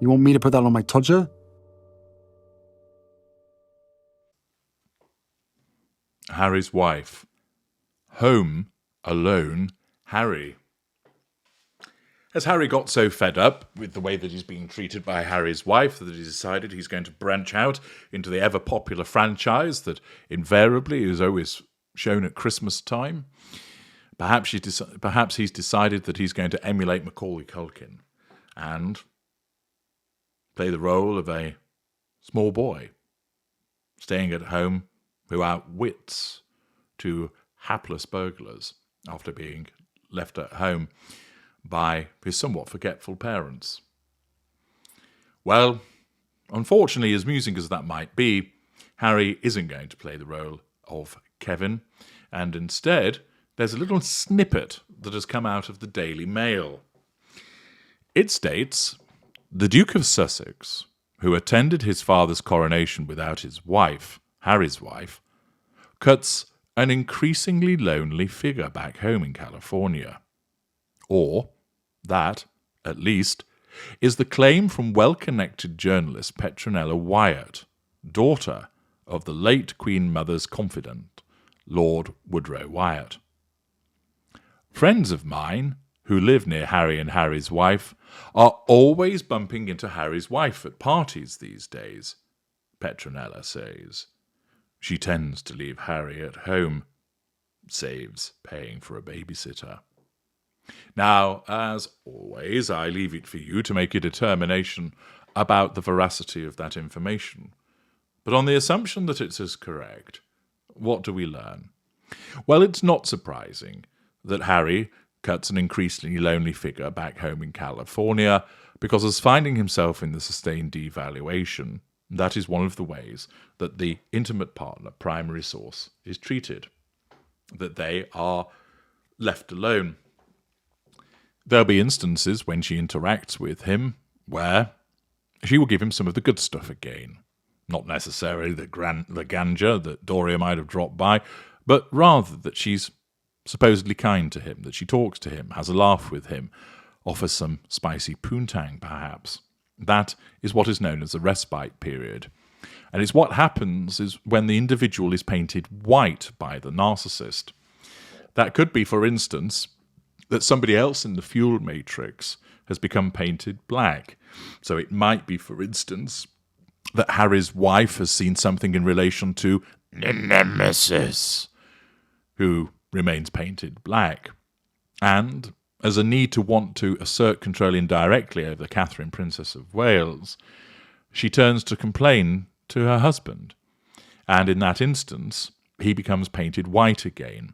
You want me to put that on my todger? Harry's wife. Home, alone, Harry. As Harry got so fed up with the way that he's being treated by Harry's wife that he decided he's going to branch out into the ever-popular franchise that invariably is always shown at Christmas time. Perhaps he's decided that he's going to emulate Macaulay Culkin and play the role of a small boy staying at home who outwits two hapless burglars after being left at home by his somewhat forgetful parents. Well, unfortunately, as amusing as that might be, Harry isn't going to play the role of Kevin, and instead, there's a little snippet that has come out of the Daily Mail. It states, "The Duke of Sussex, who attended his father's coronation without his wife, Harry's wife, cuts an increasingly lonely figure back home in California." Or, that, at least, is the claim from well-connected journalist Petronella Wyatt, daughter of the late Queen Mother's confidant, Lord Woodrow Wyatt. Friends of mine, who live near Harry and Harry's wife, are always bumping into Harry's wife at parties these days, Petronella says. She tends to leave Harry at home, saves paying for a babysitter. Now, as always, I leave it for you to make a determination about the veracity of that information. But on the assumption that it is correct, what do we learn? Well, it's not surprising that Harry cuts an increasingly lonely figure back home in California because as finding himself in the sustained devaluation, that is one of the ways that the intimate partner, primary source, is treated, that they are left alone. There'll be instances when she interacts with him where she will give him some of the good stuff again. Not necessarily the ganja that Doria might have dropped by, but rather that she's supposedly kind to him, that she talks to him, has a laugh with him, offers some spicy poontang perhaps. That is what is known as a respite period. And it's what happens is when the individual is painted white by the narcissist. That could be, for instance, that somebody else in the fuel matrix has become painted black. So it might be, for instance, that Harry's wife has seen something in relation to Nemesis, who remains painted black. And as a need to want to assert control indirectly over Catherine, Princess of Wales, she turns to complain to her husband. And in that instance, he becomes painted white again.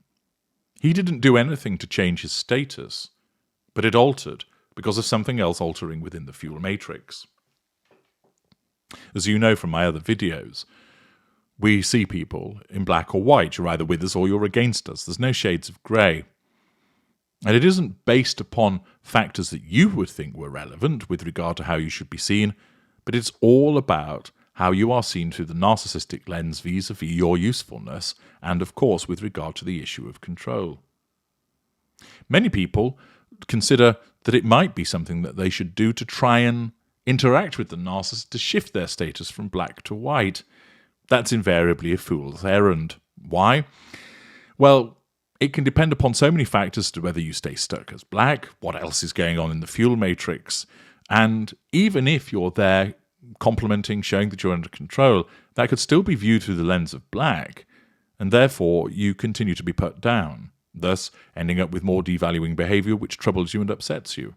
He didn't do anything to change his status, but it altered because of something else altering within the fuel matrix. As you know from my other videos, we see people in black or white. You're either with us or you're against us. There's no shades of grey. And it isn't based upon factors that you would think were relevant with regard to how you should be seen, but it's all about how you are seen through the narcissistic lens vis-a-vis your usefulness, and of course with regard to the issue of control. Many people consider that it might be something that they should do to try and interact with the narcissist to shift their status from black to white. That's invariably a fool's errand. Why? Well, it can depend upon so many factors to whether you stay stuck as black, what else is going on in the fuel matrix, and even if you're there complimenting, showing that you're under control, that could still be viewed through the lens of black, and therefore you continue to be put down, thus ending up with more devaluing behaviour which troubles you and upsets you.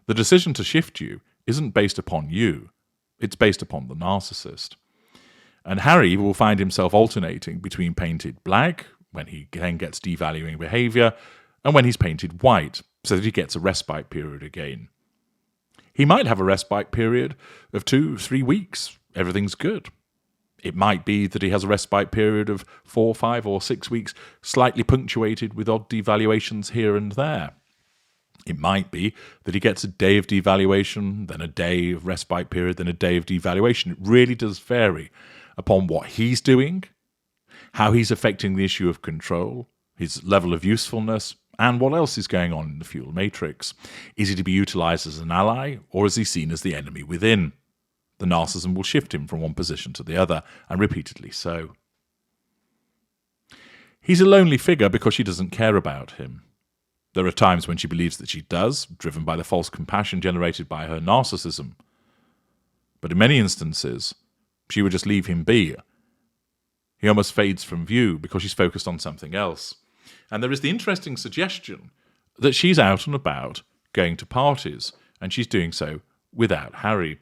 The decision to shift you isn't based upon you, it's based upon the narcissist. And Harry will find himself alternating between painted black, when he then gets devaluing behaviour, and when he's painted white, so that he gets a respite period again. He might have a respite period of 2-3 weeks. Everything's good. It might be that he has a respite period of 4, 5, or 6 weeks, slightly punctuated with odd devaluations here and there. It might be that he gets a day of devaluation, then a day of respite period, then a day of devaluation. It really does vary upon what he's doing, how he's affecting the issue of control, his level of usefulness, And what else is going on in the fuel matrix? Is he to be utilised as an ally, or is he seen as the enemy within? The narcissism will shift him from one position to the other, and repeatedly so. He's a lonely figure because she doesn't care about him. There are times when she believes that she does, driven by the false compassion generated by her narcissism. But in many instances, she would just leave him be. He almost fades from view because she's focused on something else. And there is the interesting suggestion that she's out and about, going to parties, and she's doing so without Harry.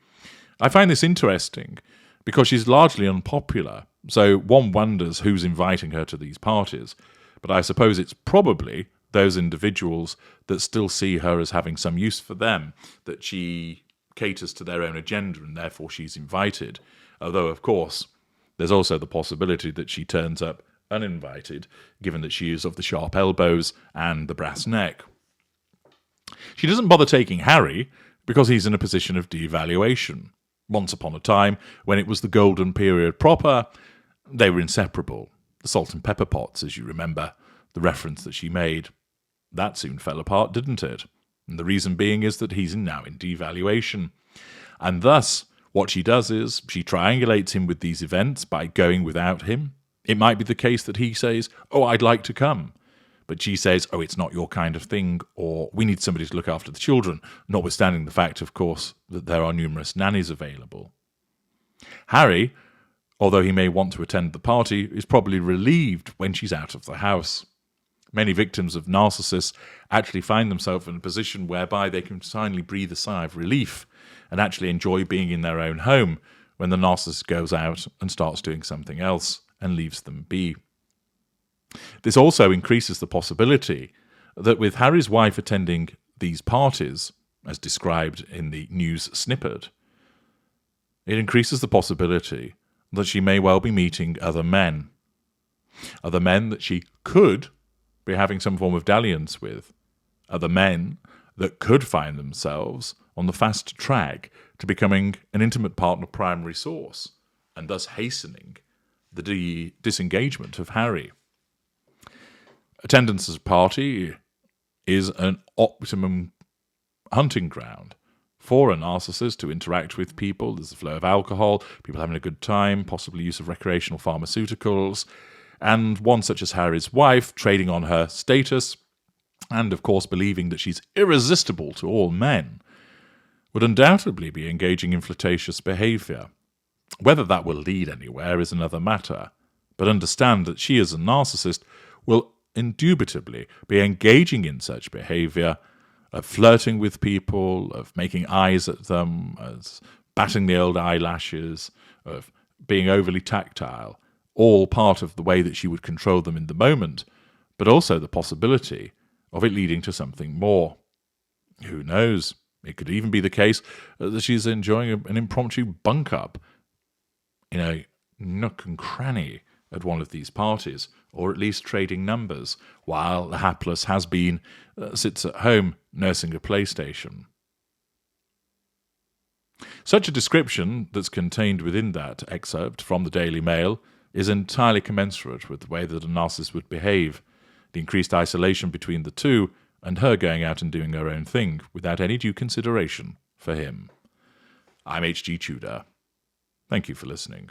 I find this interesting because she's largely unpopular, so one wonders who's inviting her to these parties. But I suppose it's probably those individuals that still see her as having some use for them, that she caters to their own agenda and therefore she's invited. Although, of course, there's also the possibility that she turns up uninvited, given that she is of the sharp elbows and the brass neck. She doesn't bother taking Harry because he's in a position of devaluation. Once upon a time, when it was the golden period proper, they were inseparable. The salt and pepper pots, as you remember, the reference that she made. That soon fell apart, didn't it? And the reason being is that he's now in devaluation. And thus, what she does is she triangulates him with these events by going without him. It might be the case that he says, "Oh, I'd like to come." But she says, "Oh, it's not your kind of thing," or "We need somebody to look after the children," notwithstanding the fact, of course, that there are numerous nannies available. Harry, although he may want to attend the party, is probably relieved when she's out of the house. Many victims of narcissists actually find themselves in a position whereby they can finally breathe a sigh of relief and actually enjoy being in their own home when the narcissist goes out and starts doing something else and leaves them be. This also increases the possibility that with Harry's wife attending these parties, as described in the news snippet, it increases the possibility that she may well be meeting other men that she could be having some form of dalliance with, other men that could find themselves on the fast track to becoming an intimate partner primary source, and thus hastening the disengagement of Harry. Attendance at a party is an optimum hunting ground for a narcissist to interact with people. There's the flow of alcohol, people having a good time, possibly use of recreational pharmaceuticals, and one such as Harry's wife trading on her status, and of course believing that she's irresistible to all men, would undoubtedly be engaging in flirtatious behaviour. Whether that will lead anywhere is another matter, but understand that she as a narcissist will indubitably be engaging in such behaviour, of flirting with people, of making eyes at them, as batting the old eyelashes, of being overly tactile, all part of the way that she would control them in the moment, but also the possibility of it leading to something more. Who knows? It could even be the case that she's enjoying an impromptu bunk-up in a nook and cranny at one of these parties, or at least trading numbers, while the hapless has-been sits at home nursing a PlayStation. Such a description that's contained within that excerpt from the Daily Mail is entirely commensurate with the way that a narcissist would behave, the increased isolation between the two, and her going out and doing her own thing without any due consideration for him. I'm H.G. Tudor. Thank you for listening.